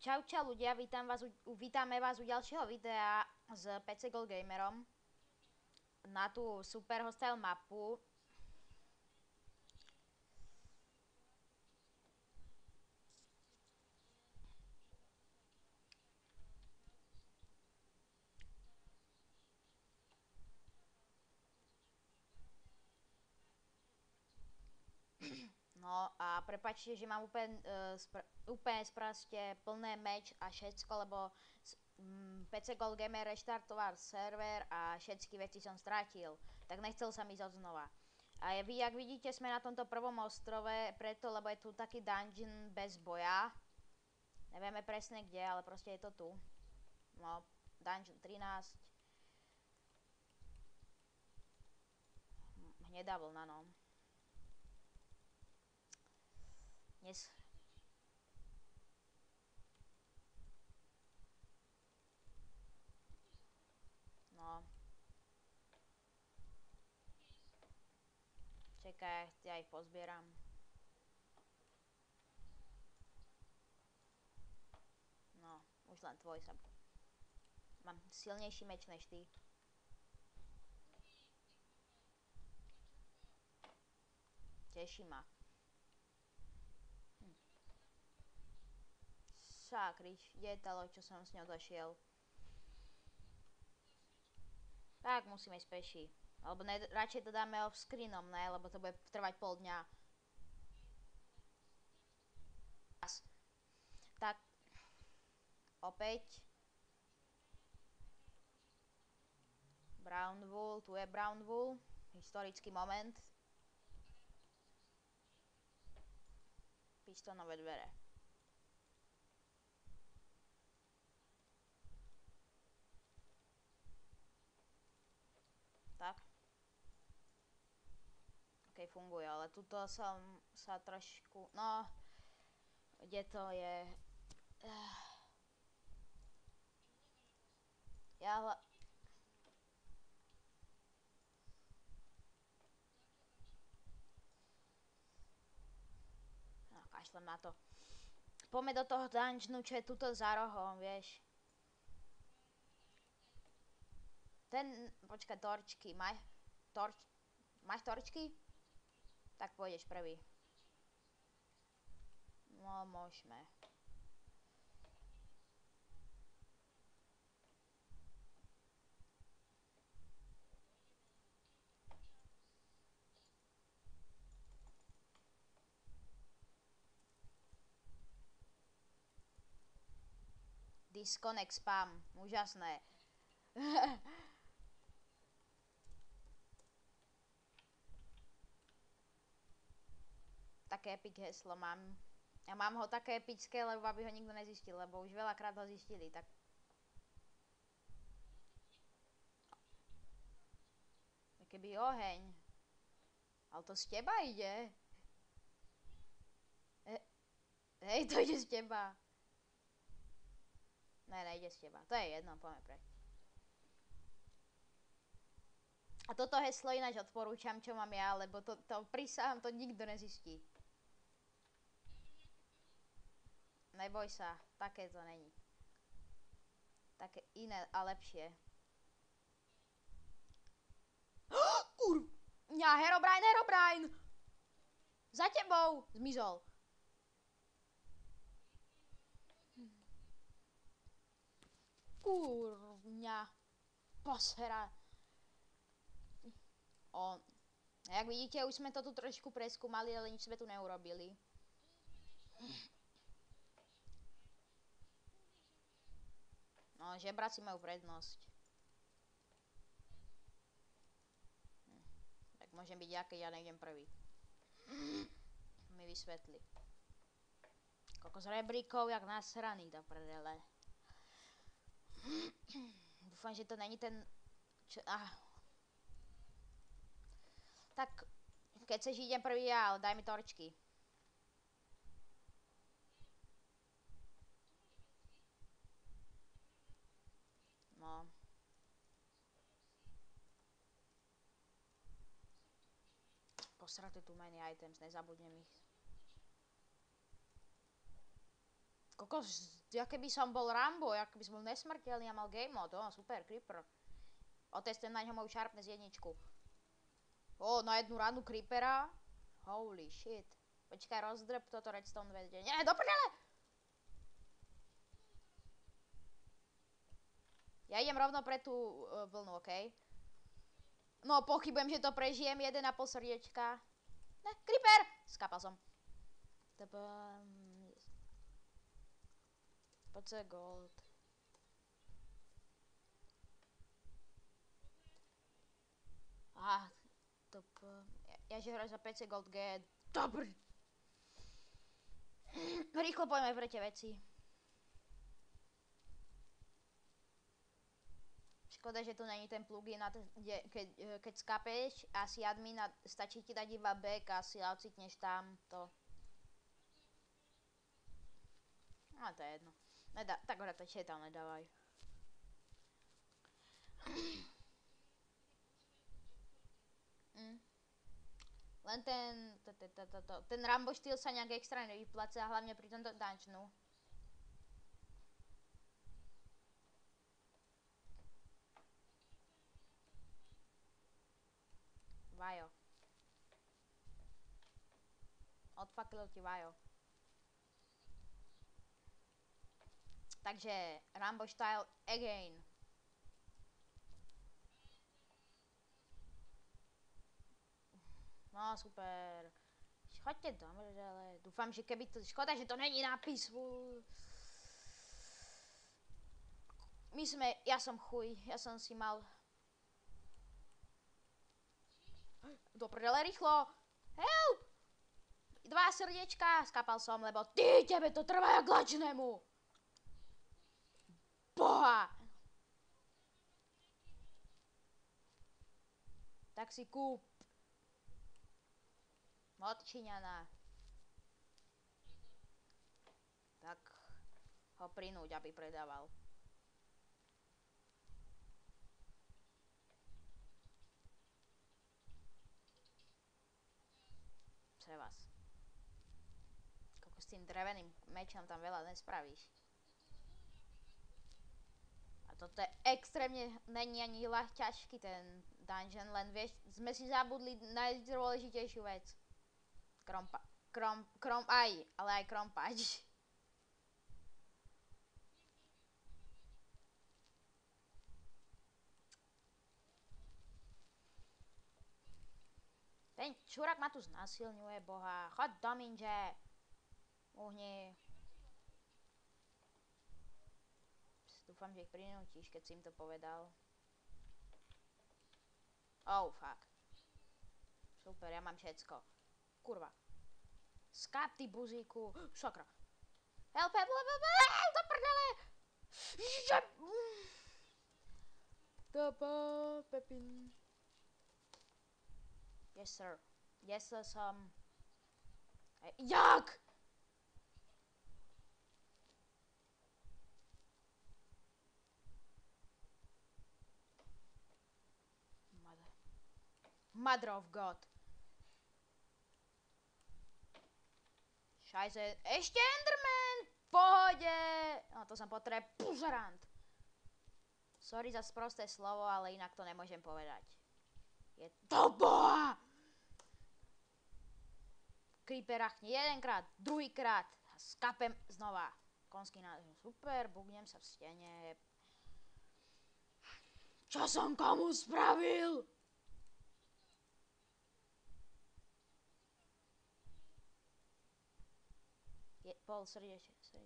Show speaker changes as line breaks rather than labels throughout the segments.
Čau ľudia, vítame vás u ďalšieho videa s PC Gold Gamerom na tú super hostile mapu. No a prepáčte, že mám úplne spraste plné meč a všetko, lebo PC Gold Gamer reštartoval server a všetky veci som stratil, tak nechcel sa mi ísť znova. A vy, jak vidíte, sme na tomto prvom ostrove, preto, lebo je tu taký dungeon bez boja. Nevieme presne kde, ale proste je to tu. No, dungeon 13. Hnedá vlna, no. Dnes... No. Čekaj, ja ich pozbieram. No, už len tvoj sa... Mám silnejší meč než ty. Teší ma. Sakrič, kde je tá loď, čo som s ňou došiel? Tak musíme ísť peši. Alebo radšej to dáme off screenom, ne? Lebo to bude trvať pol dňa. Tak. Opäť. Brown wool, tu je brown wool. Historický moment. Pistonové dvere. Tak. OK, funguje, ale tuto som sa trošku... No... Kde to je... Ja... No, kašlem na to. Poďme do toho dungeonu, čo je tuto za rohom, vieš. Ten... Počkaj, torčky. Máš torčky? Tak pôjdeš prvý. No, môžeme. Disconnect spam. Úžasné. Také epic heslo mám. Ja mám ho také epické, lebo aby ho nikto nezistil, lebo už veľakrát ho zistili, tak... Keby oheň. Ale to z teba ide. Hej, to ide z teba. Ne, nejde z teba. To je jedno, poďme preč. A toto heslo ináč odporúčam, čo mám ja, lebo to prisahám, to nikto nezistí. Neboj sa, také to není. Také iné a lepšie. Kurňa, Herobrine! Za tebou! Zmizol. Kurňa. Posera. Jak vidíte, už sme to tu trošku preskúmali, ale nič sme tu neurobili. No, žebráci majú prednosť. Tak môžem byť ja, keď ja nejdem prvý. Mi vysvetli. Kokos rebríkov, jak nasraný do prdele. Dúfam, že to není ten... Tak, keď chceš, idem prvý ja, ale daj mi torčky. No. Posraté tu many items, nezabudnem ich. Kokos, Ja keby som bol Rambo, ja keby som bol nesmrteľný a mal game mode, super, creeper. Otestujem na ňo moju sharpness jedničku. Na jednu ranu creepera. Holy shit. Počkaj, rozdrep toto redstone vedie. Nie, do prdele! Ja idem rovno pre tú vlnu, okej? No, pochybujem, že to prežijem. 1,5 srdiečka. Ne, creeper! Skapal som. PC gold. Ja že hraš za PC gold G. Dobrý. Rýchlo poďme pre tie veci. Škoda, že tu není ten plugin, keď skapeš a si admin a stačí ti dať iba back a si ocitneš tam to. No to je jedno. Tak hore to tam nedávaj. Len ten Rambo štýl sa nejak extra nevypláca, hlavne pri tomto dungeonu. Vajo. Odpaklil ti Vajo. Takže Rambo style again. No super. Choďte do mrdele. Dúfam, že keby to... Škoda, že to není nápis. Ja som chuj. Ja som si mal... Do prdele rýchlo. Help! 2 srdiečka. Skapal som, lebo tebe to trvá jak lačnému. Boha. Tak si kúp. Modčiňana. Tak ho prinúť, aby predával. Pre vás. Koľko s tým dreveným mečom tam veľa nespravíš. A toto je extrémne, není ani ťažký ten dungeon, len vieš, sme si zabudli najdôležitejšiu vec. Ale aj krompač. Ten čurák ma tu znásilňuje, boha. Choď do minže. Uhni. Dúfam, že ich prinútiš, keď si im to povedal. Oh, fuck. Super, ja mám všetko. Kurva. Skáp, ty buzíku. Sakra. Help, do prdele. Pepin. Yes, sir. Yes, sir, Jak? Mother of God. Šajze, ešte Enderman! Pohode! No to som potreb pužrant. Sorry za sprosté slovo, ale inak to nemôžem povedať. Je to boha! Creeper achne jedenkrát, druhýkrát a skapem znova. Konský nádej, super, bugnem sa v stene. Čo som komu spravil? Pol srdiečko.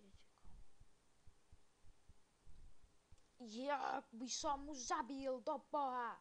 Jak by som mu zabil do boha.